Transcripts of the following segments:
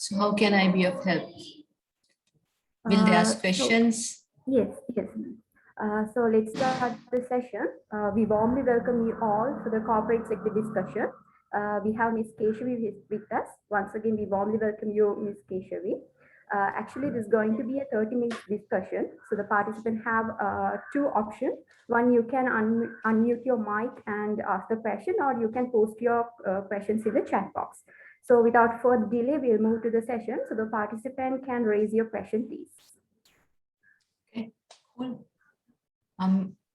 So how can I be of help? Will they ask questions? Yes. So let's start the session. We warmly welcome you all for the corporate sector discussion. We have Ms. Keshavi with us. Once again, we warmly welcome you, Ms. Keshavi. Actually, this is going to be a 30-minute discussion. So the participants have two options. One, you can unmute your mic and ask the question, or you can post your questions in the chat box. So without further delay, we'll move to the session. So the participant can raise your question, please. Okay, cool.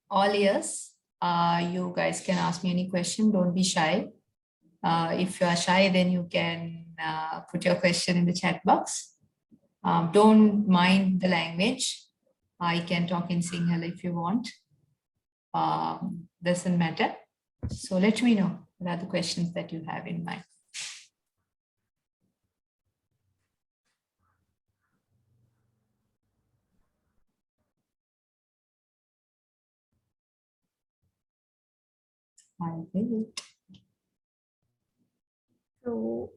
All ears. You guys can ask me any question. Don't be shy. If you are shy, then you can put your question in the chat box. Don't mind the language. I can talk in Sinhala if you want. Doesn't matter. So let me know what are the questions that you have in mind. I will. So,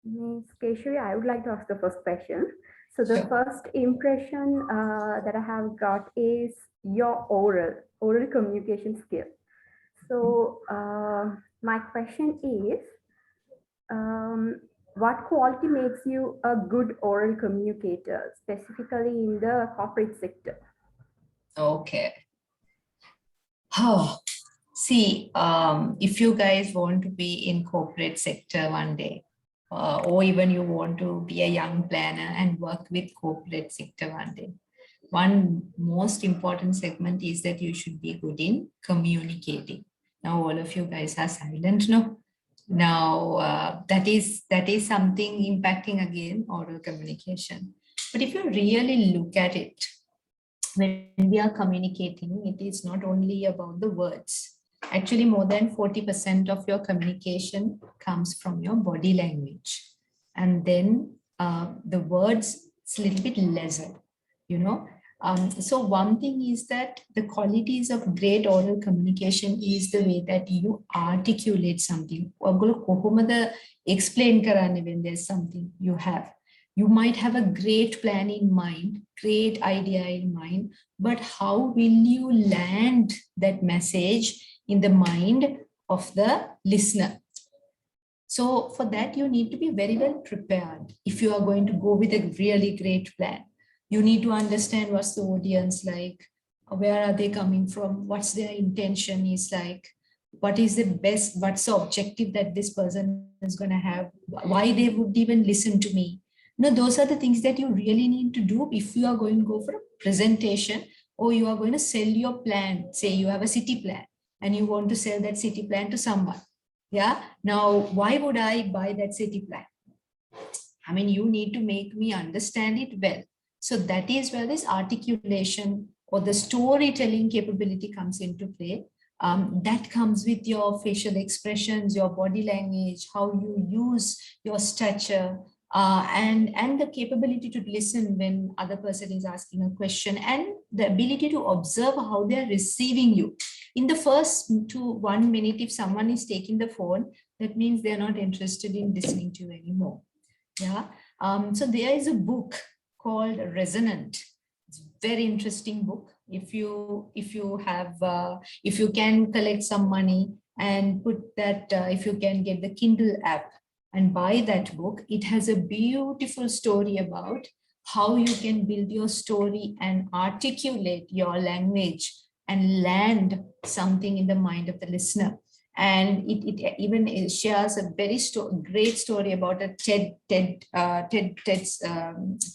Ms. Keshavi, I would like to ask the first question. So the first impression that I have got is your oral communication skill. So my question is, what quality makes you a good oral communicator, specifically in the corporate sector? Okay. Oh, see, if you guys want to be in corporate sector one day, or even you want to be a young planner and work with corporate sector one day, one most important segment is that you should be good in communicating. Now, all of you guys are silent, no? Now, that is something impacting again oral communication. But if you really look at it, when we are communicating, it is not only about the words. Actually, more than 40% of your communication comes from your body language. And then the words, it's a little bit lesser, you know. So one thing is that the qualities of great oral communication is the way that you articulate something. Explain karane when there's something you have. You might have a great plan in mind, great idea in mind, but how will you land that message in the mind of the listener? So for that, you need to be very well prepared. If you are going to go with a really great plan, you need to understand what's the audience like, where are they coming from, what's their intention is like, what is the best, what's the objective that this person is going to have, why they would even listen to me. No, those are the things that you really need to do if you are going to go for a presentation or you are going to sell your plan. Say you have a city plan and you want to sell that city plan to someone. Yeah. Now, why would I buy that city plan? I mean, you need to make me understand it well. So that is where this articulation or the storytelling capability comes into play. That comes with your facial expressions, your body language, how you use your stature, and the capability to listen when other person is asking a question, and the ability to observe how they are receiving you. In the first 1 minute, if someone is taking the phone, that means they're not interested in listening to you anymore. Yeah. So there is a book called Resonant. It's a very interesting book. If you can collect some money and put that, if you can get the Kindle app and buy that book, it has a beautiful story about how you can build your story and articulate your language and land something in the mind of the listener. And it even shares a very great story about a TED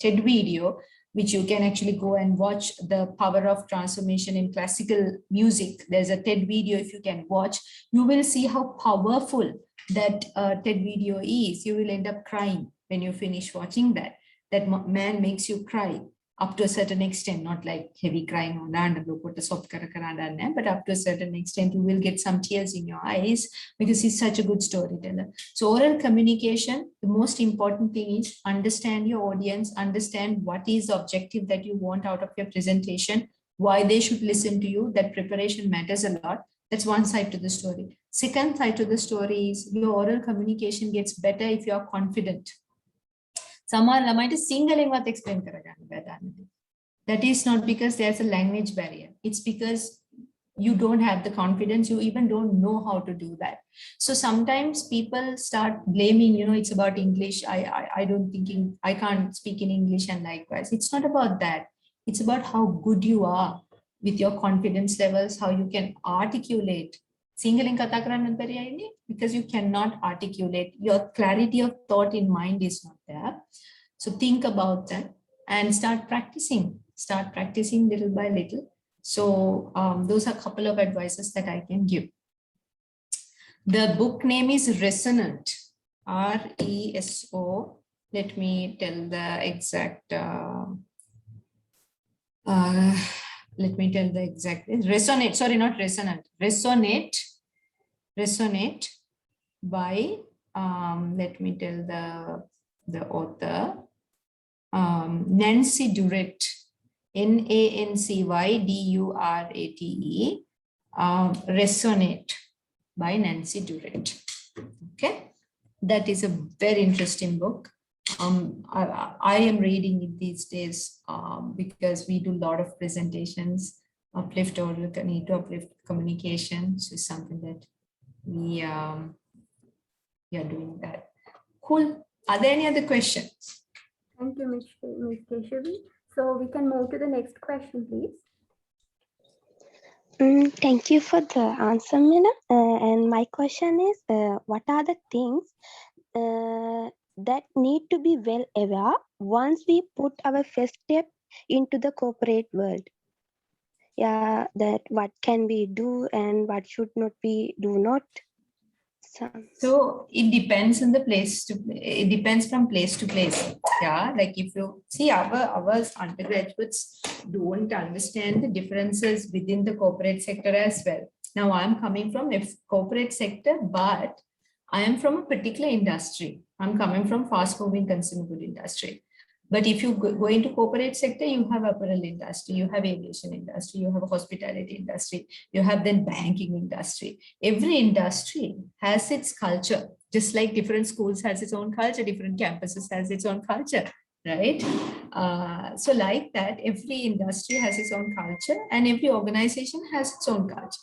video, which you can actually go and watch, the power of transformation in classical music. There's a TED video, if you can watch, you will see how powerful that TED video is. You will end up crying when you finish watching that. That man makes you cry up to a certain extent, not like heavy crying on but up to a certain extent, you will get some tears in your eyes because he's such a good storyteller. So oral communication, the most important thing is understand your audience, understand what is the objective that you want out of your presentation, why they should listen to you. That preparation matters a lot. That's one side to the story. Second side to the story is your oral communication gets better if you are confident. Someone might single what explain that is not because there's a language barrier. It's because you don't have the confidence, you even don't know how to do that. So sometimes people start blaming, it's about English. I don't thinking I can't speak in English, and likewise. It's not about that. It's about how good you are with your confidence levels, how you can articulate. Because you cannot articulate. Your clarity of thought in mind is not there. So think about that and start practicing. Start practicing little by little. So those are a couple of advices that I can give. The book name is Resonant, R-E-S-O. Let me tell the exact, Resonate, sorry, not Resonant, Resonate by, let me tell the author, Nancy Durrett. Nancydurate, Resonate by Nancy Durrett. Okay, that is a very interesting book. I am reading it these days because we do a lot of presentations, uplift or need to uplift communication. So it's something that we are doing that. Cool. Are there any other questions? Thank you, Ms. Keshavi. So we can move to the next question, please. Thank you for the answer, Mina. And my question is, what are the things that need to be well aware once we put our first step into the corporate world? Yeah, that what can we do and what should not we do not? So it depends on the place to, it depends from place to place. Yeah, like if you see our undergraduates don't understand the differences within the corporate sector as well. Now I'm coming from a corporate sector, but I am from a particular industry. I'm coming from fast moving consumer good industry. But if you go into corporate sector, you have apparel industry, you have aviation industry, you have a hospitality industry, you have then banking industry. Every industry has its culture, just like different schools has its own culture, different campuses has its own culture, right? So like that, every industry has its own culture and every organization has its own culture.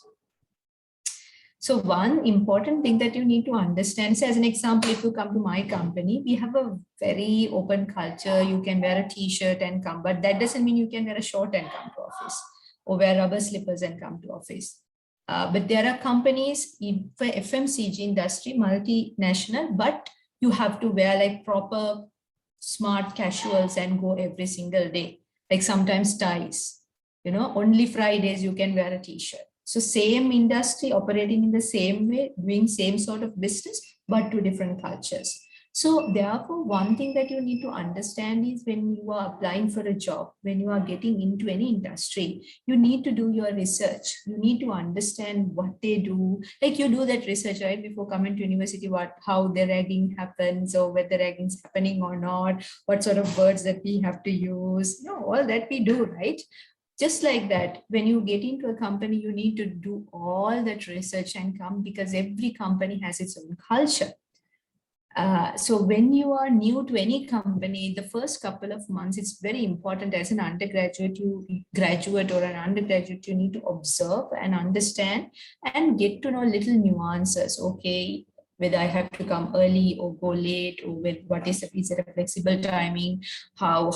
So one important thing that you need to understand, so as an example, if you come to my company, we have a very open culture. You can wear a t-shirt and come, but that doesn't mean you can wear a short and come to office or wear rubber slippers and come to office. But there are companies, for FMCG industry, multinational, but you have to wear like proper smart casuals and go every single day, like sometimes ties, only Fridays you can wear a t-shirt. So same industry operating in the same way, doing same sort of business, but to different cultures. So therefore, one thing that you need to understand is when you are applying for a job, when you are getting into any industry, you need to do your research. You need to understand what they do. Like you do that research, right? Before coming to university, how the ragging happens or whether ragging is happening or not, what sort of words that we have to use, all that we do, right? Just like that, when you get into a company, you need to do all that research and come because every company has its own culture. So when you are new to any company, the first couple of months, it's very important as an undergraduate, graduate or an undergraduate, you need to observe and understand and get to know little nuances. Okay, whether I have to come early or go late, or is it a flexible timing, how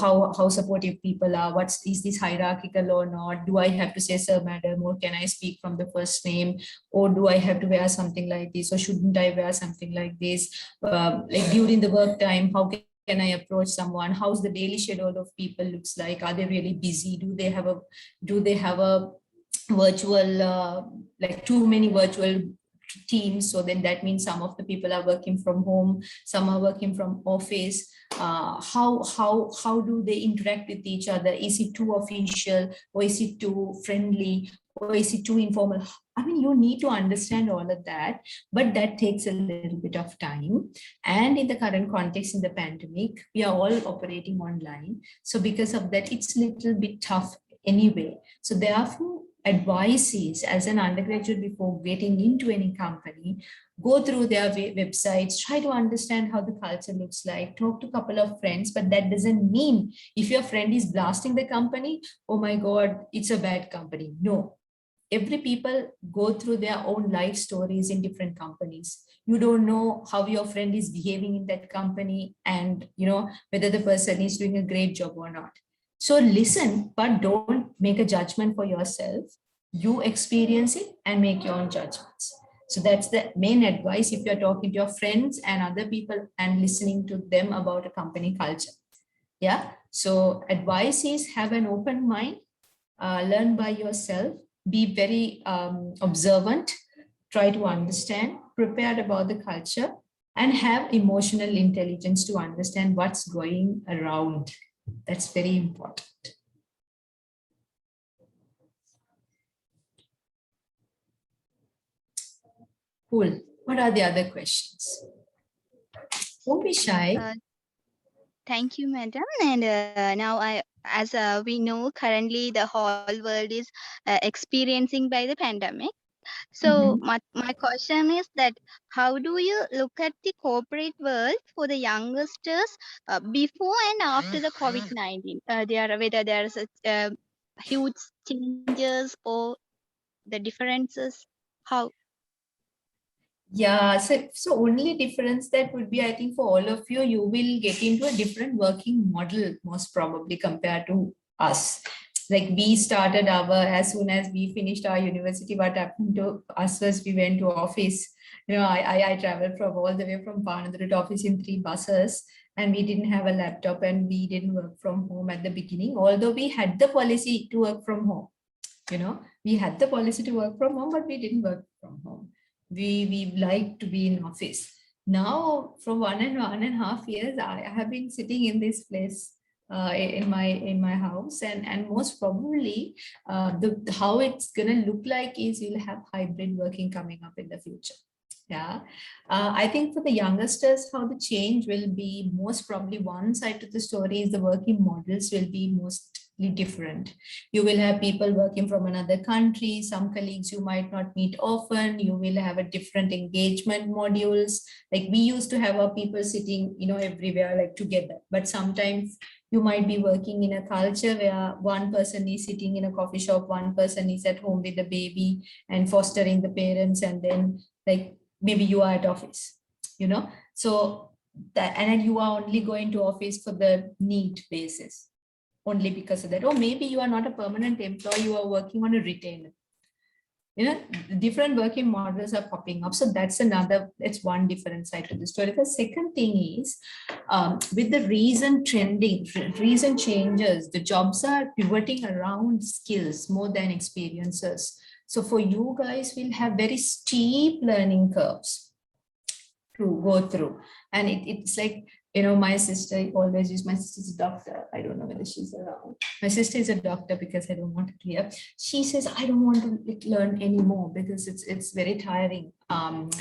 supportive people are, is this hierarchical or not, do I have to say sir, madam, or can I speak from the first name, or do I have to wear something like this, or shouldn't I wear something like this, like during the work time, how can I approach someone, how's the daily schedule of people looks like, are they really busy, do they have a virtual like too many virtual teams, so then that means some of the people are working from home, some are working from office, how do they interact with each other, is it too official or is it too friendly or is it too informal? I mean, you need to understand all of that, but that takes a little bit of time. And in the current context, in the pandemic, we are all operating online, so because of that, it's a little bit tough anyway. So therefore, advice is, as an undergraduate, before getting into any company, go through their websites, try to understand how the culture looks like, talk to a couple of friends. But that doesn't mean if your friend is blasting the company, oh my God, it's a bad company. No, every people go through their own life stories in different companies. You don't know how your friend is behaving in that company, and whether the person is doing a great job or not. So listen, but don't make a judgment for yourself. You experience it and make your own judgments. So that's the main advice if you're talking to your friends and other people and listening to them about a company culture. Yeah. So advice is have an open mind, learn by yourself, be very observant, try to understand, prepared about the culture, and have emotional intelligence to understand what's going around. That's very important. Cool. What are the other questions? Don't be shy. Thank you, madam. And now, as we know, currently the whole world is experiencing by the pandemic. So my question is that how do you look at the corporate world for the youngsters before and after the COVID-19? Whether there's huge changes or the differences? How? Yeah, so only difference that would be, I think, for all of you, you will get into a different working model, most probably, compared to us. Like we started as soon as we finished our university, what happened to us was we went to office. I traveled from all the way from Panadura to office in 3 buses, and we didn't have a laptop and we didn't work from home at the beginning, although we had the policy to work from home. We had the policy to work from home, but we didn't work from home. We like to be in office. Now, from 1.5 years, I have been sitting in this place in my house, and most probably how it's gonna look like is you'll have hybrid working coming up in the future. Yeah, I think for the youngsters, how the change will be, most probably one side to the story is the working models will be mostly different. You will have people working from another country, some colleagues you might not meet often, you will have a different engagement modules. Like we used to have our people sitting, everywhere like together, but sometimes you might be working in a culture where one person is sitting in a coffee shop, one person is at home with the baby and fostering the parents, and then like maybe you are at office, so that, and then you are only going to office for the need basis, only because of that. Or maybe you are not a permanent employee, you are working on a retainer. Different working models are popping up. So that's one different side to the story. The second thing is, with the recent changes, the jobs are pivoting around skills more than experiences. So for you guys, we'll have very steep learning curves to go through. And it's like, my sister always is, my sister's a doctor. I don't know whether she's around. My sister is a doctor because I don't want to hear. She says, I don't want to learn anymore because it's very tiring. And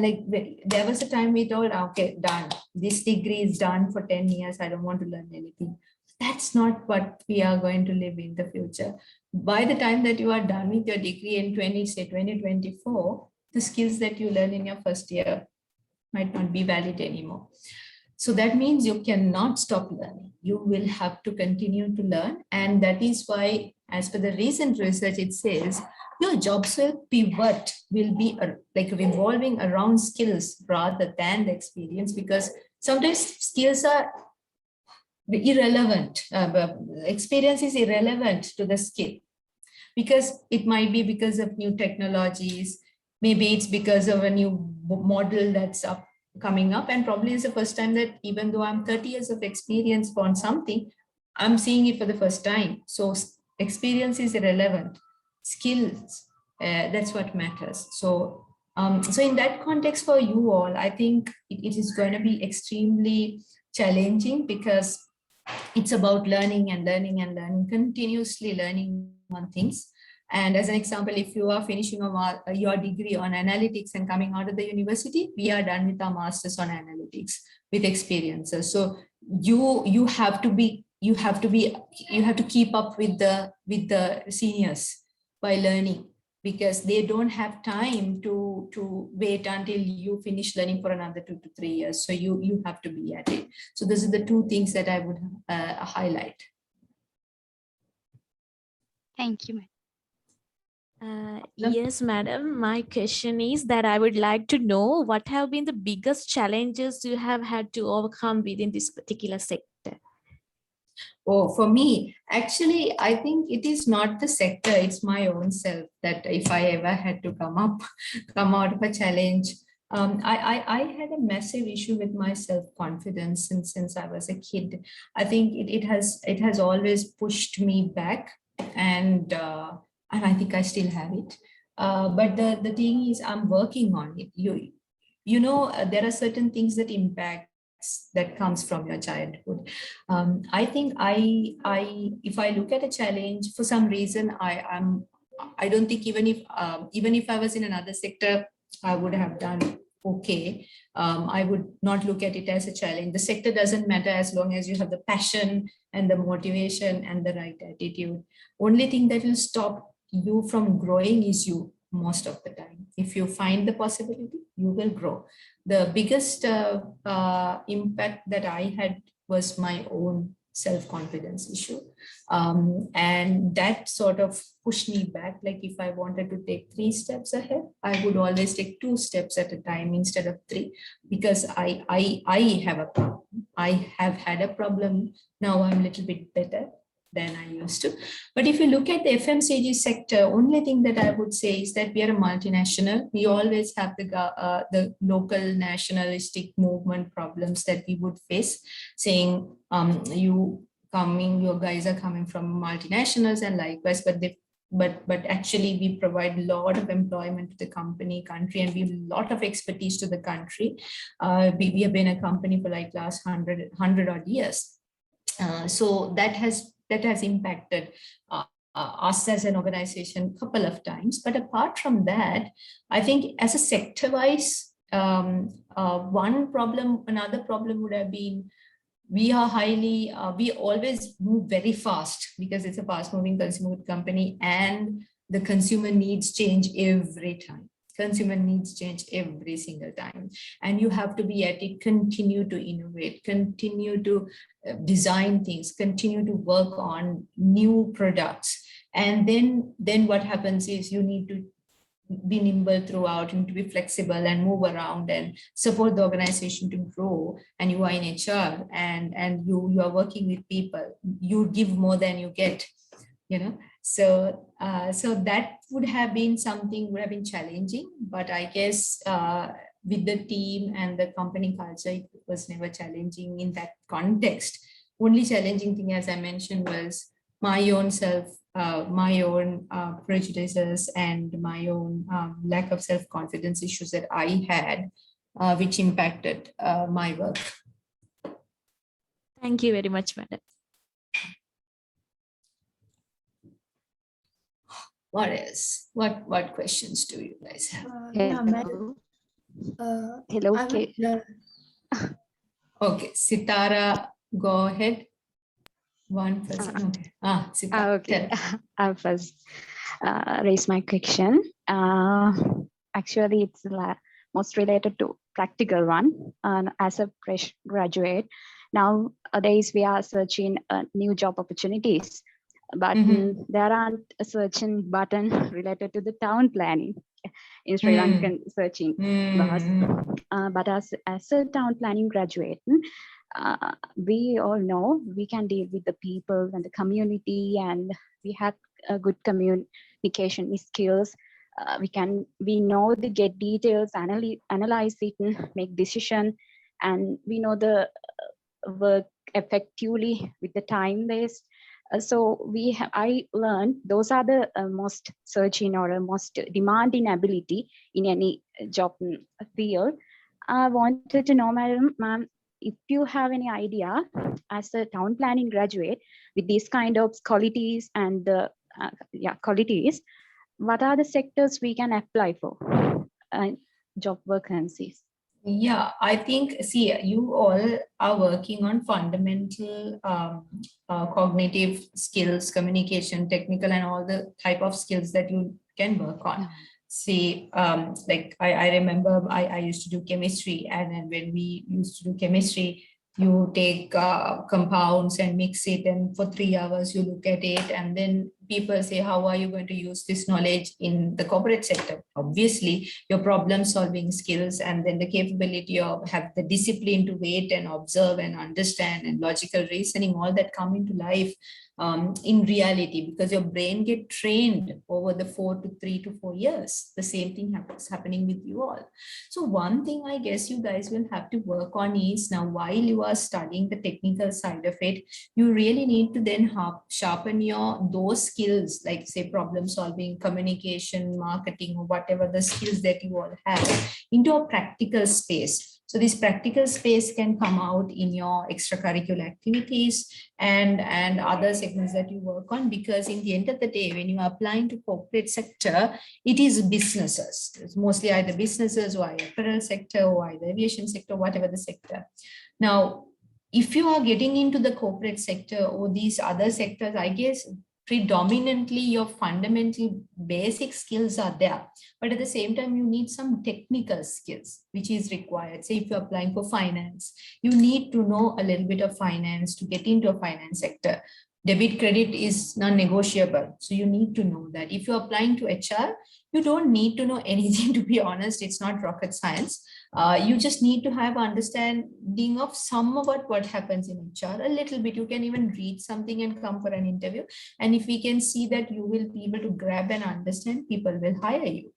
like there was a time we told, okay, done. This degree is done for 10 years. I don't want to learn anything. That's not what we are going to live in the future. By the time that you are done with your degree in 2024, the skills that you learn in your first year might not be valid anymore. So that means you cannot stop learning. You will have to continue to learn. And that is why, as per the recent research, it says your jobs will pivot, will be like revolving around skills rather than the experience, because sometimes skills are irrelevant. Experience is irrelevant to the skill, because it might be because of new technologies. Maybe it's because of a new model that's coming up, and probably it's the first time that even though I'm 30 years of experience on something, I'm seeing it for the first time. So experience is irrelevant. Skills, that's what matters. So in that context for you all, I think it is going to be extremely challenging, because it's about learning and learning and learning, continuously learning on things. And as an example, if you are finishing your degree on analytics and coming out of the university, we are done with our masters on analytics with experiences. So you have to be you have to keep up with the seniors by learning, because they don't have time to wait until you finish learning for another 2 to 3 years. So you have to be at it. So these are the two things that I would highlight. Thank you, ma'am. Yes, madam. My question is that I would like to know what have been the biggest challenges you have had to overcome within this particular sector? Oh, for me, actually, I think it is not the sector, it's my own self that if I ever had to come out of a challenge. I had a massive issue with my self-confidence since I was a kid. I think it has always pushed me back, and I think I still have it. But the thing is, I'm working on it. There are certain things that impact that comes from your childhood. I think if I look at a challenge, for some reason, I don't think even if I was in another sector, I would have done okay. I would not look at it as a challenge. The sector doesn't matter as long as you have the passion and the motivation and the right attitude. Only thing that will stop you from growing is you, most of the time. If you find the possibility, you will grow. The biggest impact that I had was my own self-confidence issue. And that sort of pushed me back. Like if I wanted to take 3 steps ahead, I would always take 2 steps at a time instead of 3, because I have a problem. I have had a problem. Now I'm a little bit better than I used to. But if you look at the FMCG sector, only thing that I would say is that we are a multinational. We always have the local nationalistic movement problems that we would face, saying your guys are coming from multinationals and likewise, but actually we provide a lot of employment to the country, and we have a lot of expertise to the country. We have been a company for like last 100 odd years. So that has impacted us as an organization a couple of times. But apart from that, I think as a sector-wise, another problem would have been we always move very fast because it's a fast-moving consumer company, and the consumer needs change every time. Consumer needs change every single time, and you have to be at it, continue to innovate, continue to design things, continue to work on new products. And then what happens is you need to be nimble throughout and to be flexible and move around and support the organization to grow. And you are in HR and you are working with people. You give more than you get, So that would have been challenging, but I guess with the team and the company culture, it was never challenging in that context. Only challenging thing, as I mentioned, was my own self, my own prejudices and my own lack of self-confidence issues that I had, which impacted my work. Thank you very much, madam. What else? What questions do you guys have? Yeah, madam. Hello. Okay. Okay, Sitara, go ahead. One person. Okay. Sitara. Okay. I'll first raise my question. Actually, it's most related to practical one. As a fresh graduate, nowadays we are searching new job opportunities, but there aren't a searching button related to the town planning in Sri Lankan searching bars. But as a town planning graduate, we all know we can deal with the people and the community, and we have a good communication skills. We know the get details, analyze it, and make decision, and we know the work effectively with the time based. So I learned those are the most searching or most demanding ability in any job field. I wanted to know, ma'am, if you have any idea as a town planning graduate with these kind of qualities and qualities, what are the sectors we can apply for job vacancies? Yeah, I think, see, you all are working on fundamental cognitive skills, communication, technical, and all the type of skills that you can work on. See, like I remember I used to do chemistry, and then when we used to do chemistry, you take compounds and mix it, and for 3 hours you look at it, and then people say, how are you going to use this knowledge in the corporate sector? Obviously, your problem solving skills and then the capability of have the discipline to wait and observe and understand and logical reasoning, all that come into life in reality, because your brain get trained over the 3 to 4 years. The same thing happening with you all. So one thing I guess you guys will have to work on is, now while you are studying the technical side of it, you really need to then sharpen those skills, like say problem solving, communication, marketing, or whatever the skills that you all have, into a practical space. So this practical space can come out in your extracurricular activities and other segments that you work on, because in the end of the day, when you are applying to corporate sector, it is businesses. It's mostly either businesses or apparel sector or either aviation sector, whatever the sector. Now, if you are getting into the corporate sector or these other sectors, I guess predominantly your fundamental basic skills are there, but at the same time you need some technical skills which is required. Say if you're applying for finance, you need to know a little bit of finance to get into a finance sector. Debit credit is non-negotiable, so you need to know that. If you're applying to HR, you don't need to know anything, to be honest. It's not rocket science. You just need to have understanding of some about what happens in HR, a little bit. You can even read something and come for an interview. And if we can see that you will be able to grab and understand, people will hire you.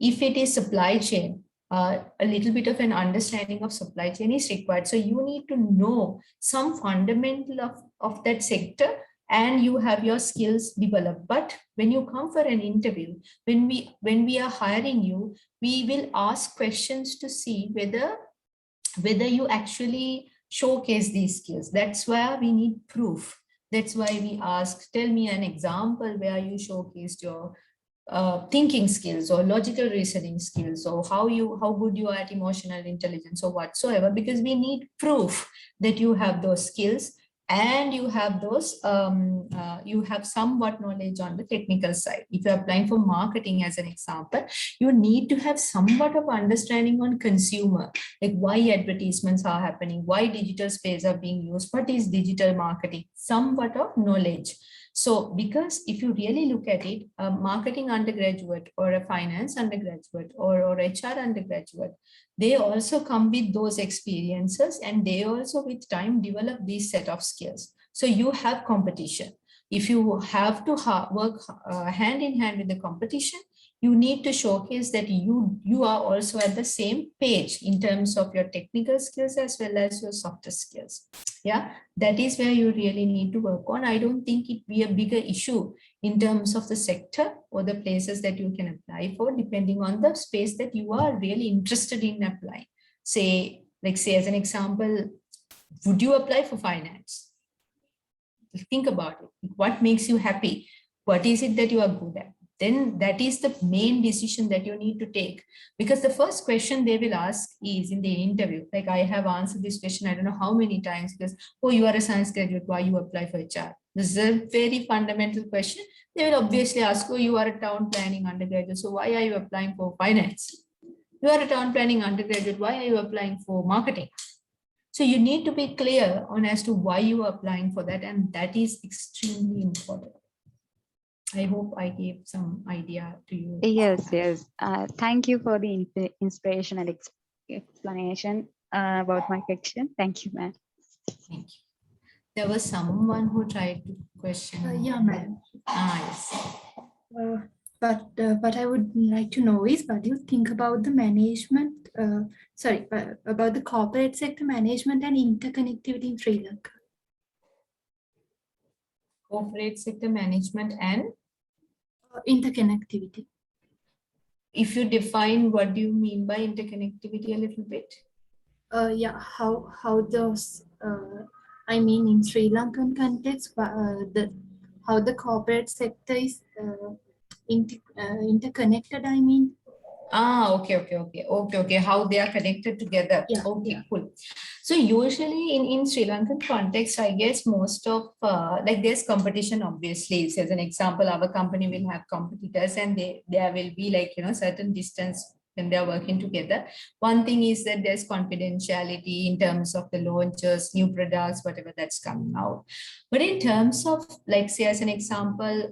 If it is supply chain, a little bit of an understanding of supply chain is required. So you need to know some fundamental of that sector, and you have your skills developed. But when you come for an interview, when we are hiring you, we will ask questions to see whether you actually showcase these skills. That's where we need proof. That's why we ask, tell me an example where you showcased your thinking skills or logical reasoning skills, or how good you are at emotional intelligence or whatsoever, because we need proof that you have those skills and you have those you have somewhat knowledge on the technical side. If you're applying for marketing as an example, you need to have somewhat of understanding on consumer, like why advertisements are happening, why digital space are being used, what is digital marketing, somewhat of knowledge. So because if you really look at it, a marketing undergraduate or a finance undergraduate or HR undergraduate, they also come with those experiences, and they also with time develop these set of skills. So you have competition. If you have to work hand in hand with the competition, you need to showcase that you are also at the same page in terms of your technical skills as well as your softer skills. Yeah, that is where you really need to work on. I don't think it be a bigger issue in terms of the sector or the places that you can apply for, depending on the space that you are really interested in applying. Say as an example, would you apply for finance? Think about it. What makes you happy? What is it that you are good at? Then that is the main decision that you need to take, because the first question they will ask is in the interview, like I have answered this question I don't know how many times, because, oh, you are a science graduate, why you apply for HR? This is a very fundamental question. They will obviously ask, oh, you are a town planning undergraduate, so why are you applying for finance? You are a town planning undergraduate, why are you applying for marketing? So you need to be clear on as to why you are applying for that, and that is extremely important. I hope I gave some idea to you. Yes. Thank you for the inspirational explanation about my question. Thank you, ma'am. Thank you. There was someone who tried to question. Yeah, ma'am. Yes. But I would like to know is, what do you think about the management, about the corporate sector management and interconnectivity in Sri Lanka? Corporate sector management and Interconnectivity. if you define what do you mean by interconnectivity a little bit? Yeah, how those, I mean, in Sri Lankan context, how the corporate sector is interconnected, I mean. Okay. How they are connected together. Yeah, Okay, yeah. cool. So usually in Sri Lankan context, I guess most of like there's competition, obviously. So as an example, our company will have competitors and there will be like, certain distance when they are working together. One thing is that there's confidentiality in terms of the launches, new products, whatever that's coming out. But in terms of, like, say, as an example,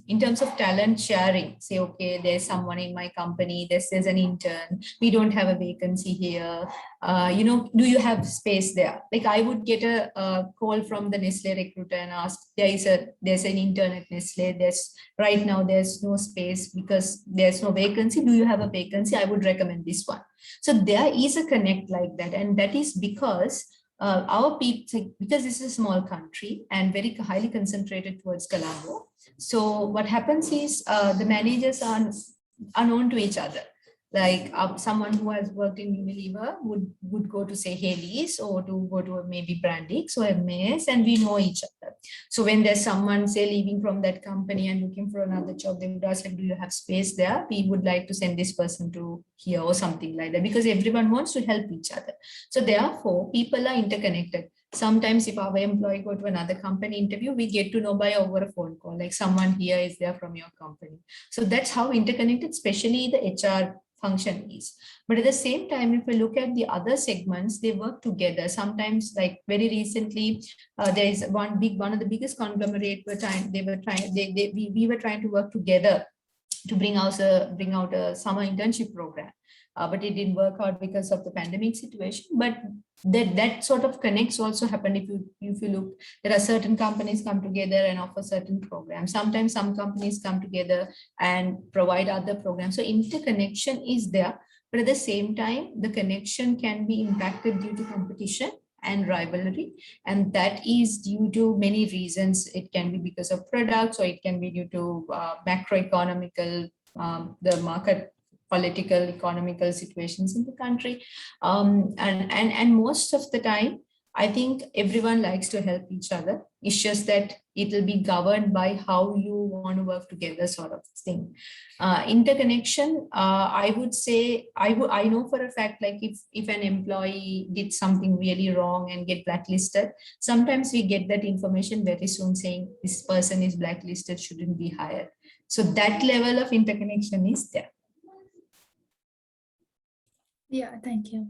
in terms of talent sharing, say, okay, there's someone in my company, there's an intern, we don't have a vacancy here. Do you have space there? Like, I would get a call from the Nestle recruiter and ask, there's an intern at Nestle. Right now there's no space because there's no vacancy. Do you have a vacancy? I would recommend this one. So there is a connect like that, and that is because our people, because this is a small country and very highly concentrated towards Colombo. So what happens is the managers are known to each other. Like someone who has worked in Unilever would go to, say, Haley's, or to go to maybe Brandix or MAS, and we know each other. So when there's someone, say, leaving from that company and looking for another job, they would ask, like, do you have space there? We would like to send this person to here, or something like that, because everyone wants to help each other. So therefore, people are interconnected. Sometimes if our employee go to another company interview, we get to know by over a phone call, like, someone here is there from your company. So that's how interconnected, especially the HR function is. But at the same time, if we look at the other segments, they work together. Sometimes, like very recently, there is one of the biggest conglomerate we were trying to work together to bring out a summer internship program. But it didn't work out because of the pandemic situation. But that sort of connects also happen. If you look, there are certain companies come together and offer certain programs. Sometimes some companies come together and provide other programs. So interconnection is there, but at the same time, the connection can be impacted due to competition and rivalry, and that is due to many reasons. It can be because of products, or it can be due to macroeconomical, the market, political, economical situations in the country, and most of the time, I think everyone likes to help each other. It's just that it will be governed by how you want to work together, sort of thing. Interconnection, I would say, I know for a fact, like if an employee did something really wrong and get blacklisted, sometimes we get that information very soon saying this person is blacklisted, shouldn't be hired. So that level of interconnection is there. Yeah, thank you.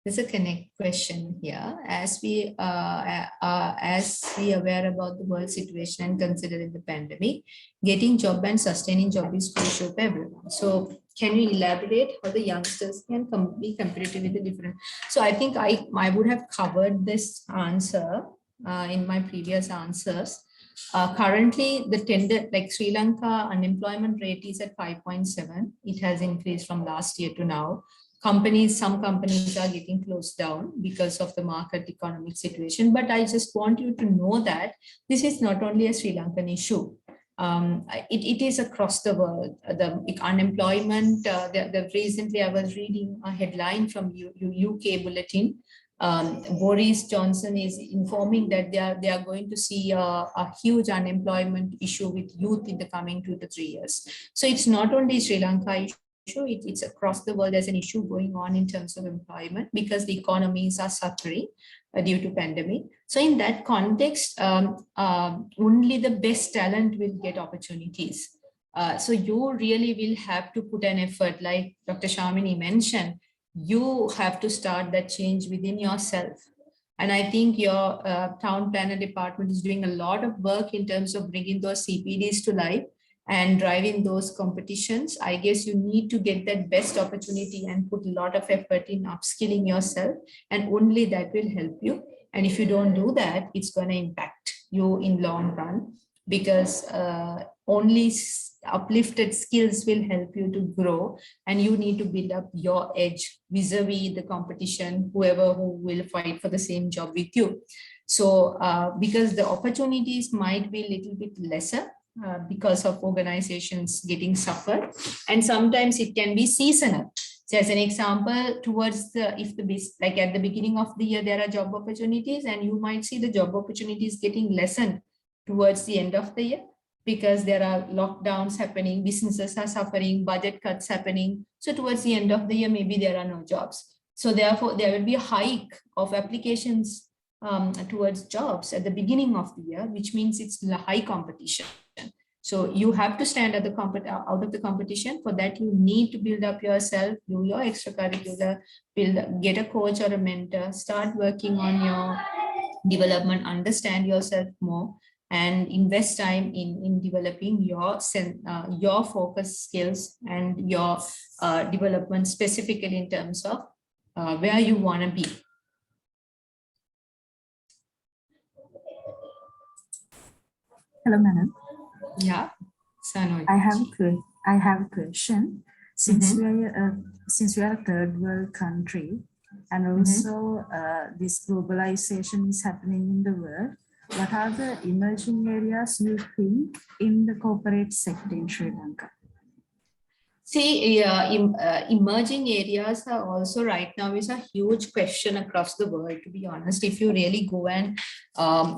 There's a connect question here. As we aware about the world situation and considering the pandemic, getting job and sustaining job is crucial for everyone. So can you elaborate how the youngsters can be competitive with the different? So I think I would have covered this answer in my previous answers. Currently, the tender, like Sri Lanka unemployment rate is at 5.7. It has increased from last year to now. Some companies are getting closed down because of the market economic situation. But I just want you to know that this is not only a Sri Lankan issue. It is across the world. The unemployment, recently I was reading a headline from UK Bulletin. Boris Johnson is informing that they are going to see a huge unemployment issue with youth in the coming 2 to 3 years. So it's not only Sri Lanka issue, it's across the world as an issue going on in terms of employment, because the economies are suffering due to pandemic. So in that context, only the best talent will get opportunities. So you really will have to put an effort, like Dr. Shamini mentioned. You have to start that change within yourself. And I think your town planner department is doing a lot of work in terms of bringing those CPDs to life and driving those competitions. I guess you need to get that best opportunity and put a lot of effort in upskilling yourself, and only that will help you. And if you don't do that, it's going to impact you in long run, because only uplifted skills will help you to grow, and you need to build up your edge vis-a-vis the competition, who will fight for the same job with you. So because the opportunities might be a little bit lesser because of organizations getting suffered, and sometimes it can be seasonal. So as an example, like at the beginning of the year, there are job opportunities, and you might see the job opportunities getting lessened towards the end of the year. because there are lockdowns happening, businesses are suffering, budget cuts happening. So towards the end of the year, maybe there are no jobs. So therefore, there will be a hike of applications towards jobs at the beginning of the year, which means it's high competition. So you have to stand at the out of the competition. For that, you need to build up yourself, do your extracurricular, get a coach or a mentor, start working on your development, understand yourself more, and invest time in developing your focus skills and your development specifically in terms of where you want to be. Hello, madam. Yeah, Sanoy. I have a question. Since we are a third world country, and also this globalization is happening in the world, what are the emerging areas you think in the corporate sector in Sri Lanka? See, emerging areas are also right now is a huge question across the world, to be honest. If you really go and,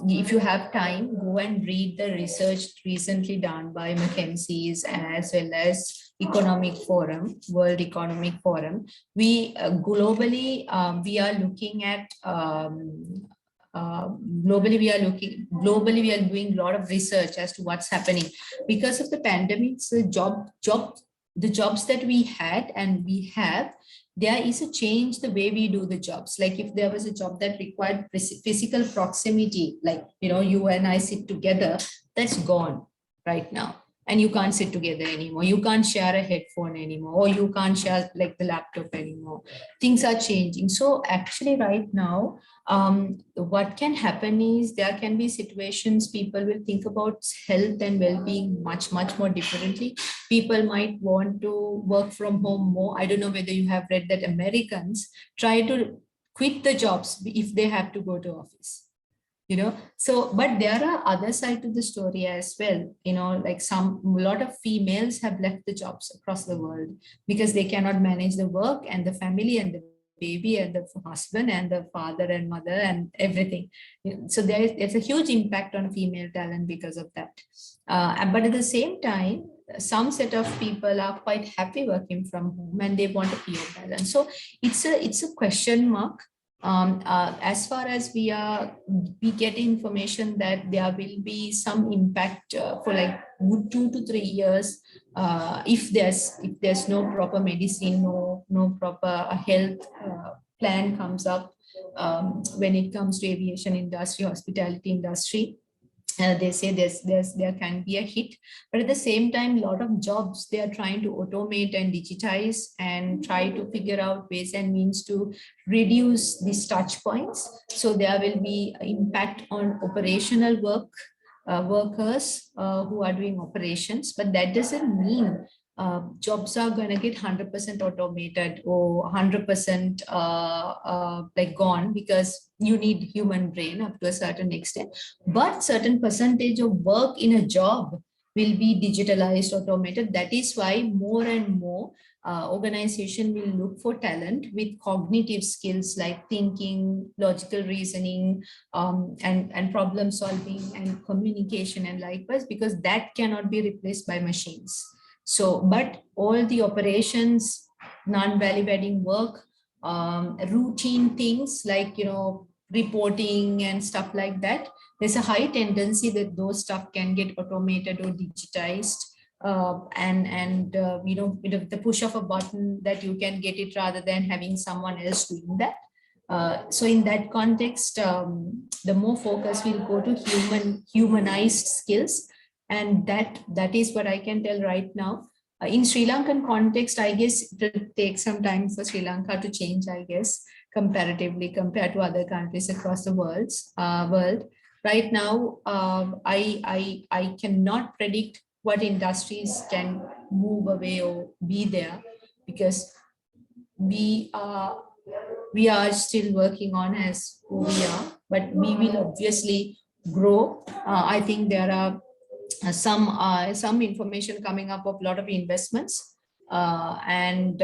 if you have time, go and read the research recently done by McKinsey's as well as Economic Forum, World Economic Forum. We globally, we are looking at, globally we are doing a lot of research as to what's happening because of the pandemic. The jobs that we had and we have, there is a change the way we do the jobs. Like if there was a job that required physical proximity, like, you know, you and I sit together, that's gone right now. And you can't sit together anymore. You can't share a headphone anymore, or you can't share like the laptop anymore. Things are changing. So actually right now, what can happen is there can be situations people will think about health and well-being much more differently. People might want to work from home more. I don't know whether you have read that Americans try to quit the jobs if they have to go to office. You know, so but there are other side to the story as well. You know, like a lot of females have left the jobs across the world because they cannot manage the work and the family and the baby and the husband and the father and mother and everything. So there's a huge impact on female talent because of that. But at the same time, some set of people are quite happy working from home and they want a pure balance. So it's a question mark. As far as we get information that there will be some impact for like 2 to 3 years if there's no proper medicine, no proper health plan comes up when it comes to aviation industry, hospitality industry. They say there can be a hit, but at the same time, a lot of jobs they are trying to automate and digitize and try to figure out ways and means to reduce these touch points. So there will be impact on operational workers who are doing operations, but that doesn't mean jobs are going to get 100% automated or 100% like gone, because you need human brain up to a certain extent, but certain percentage of work in a job will be digitalized, automated. That is why more and more organization will look for talent with cognitive skills like thinking, logical reasoning, and problem solving and communication and likewise, because that cannot be replaced by machines. So, but all the operations, non-value adding work, routine things like, you know, reporting and stuff like that, there's a high tendency that those stuff can get automated or digitized. You know, the push of a button that you can get it rather than having someone else doing that. So in that context, the more focus will go to humanized skills. And that is what I can tell right now. In Sri Lankan context, I guess it will take some time for Sri Lanka to change, I guess, comparatively compared to other countries across the world. Right now, I cannot predict what industries can move away or be there, because we are still working on as who we are, but we will obviously grow. I think there are some information coming up of a lot of investments, and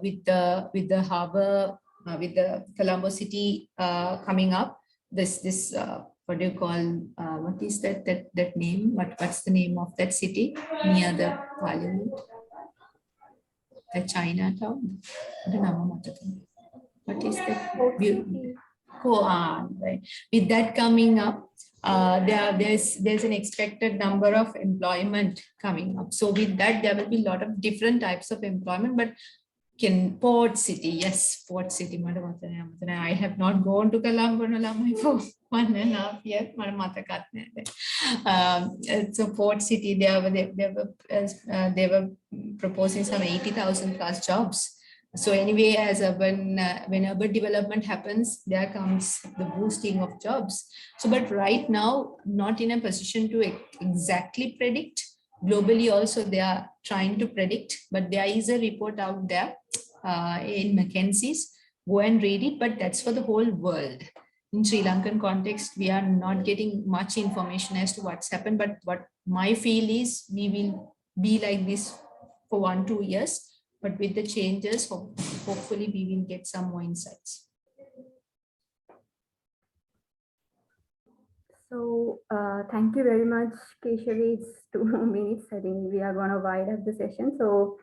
with the harbor, with the Colombo city coming up, this what do you call, what is that name? What's the name of that city near the parliament? The Chinatown? I don't know what is that? Right. With that coming up, there's an expected number of employment coming up. So with that, there will be a lot of different types of employment, but Port City, yes, Port City. I have not gone to Colombo for 1.5 years. So Port City, they were proposing some 80,000 plus jobs. So anyway, as when urban development happens, there comes the boosting of jobs. So, but right now, not in a position to exactly predict. Globally also, they are trying to predict, but there is a report out there in McKinsey's. Go and read it, but that's for the whole world. In Sri Lankan context, we are not getting much information as to what's happened, but what my feel is we will be like this for 1-2 years. But with the changes, hopefully we will get some more insights. So thank you very much, Keshavi. It's 2 minutes. I think we are going to wind up the session. So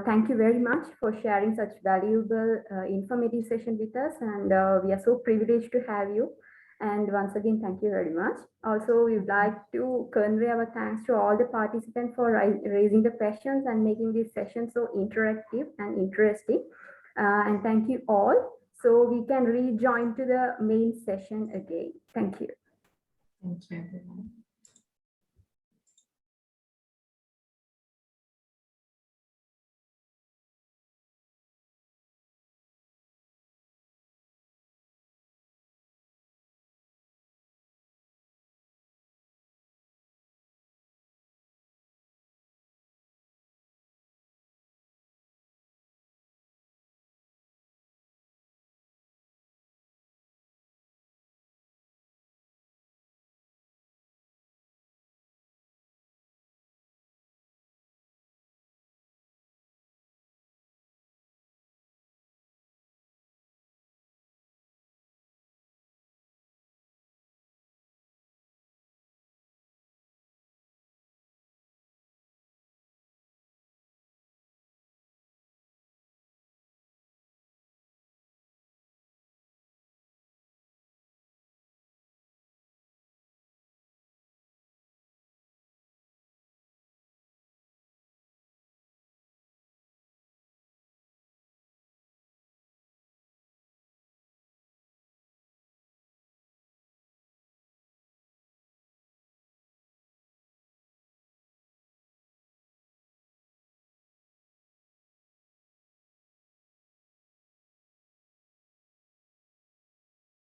thank you very much for sharing such valuable, informative session with us. And we are so privileged to have you. And once again, thank you very much. Also, we would like to convey our thanks to all the participants for raising the questions and making this session so interactive and interesting. And thank you all. So we can rejoin to the main session again. Thank you. Thank you, everyone.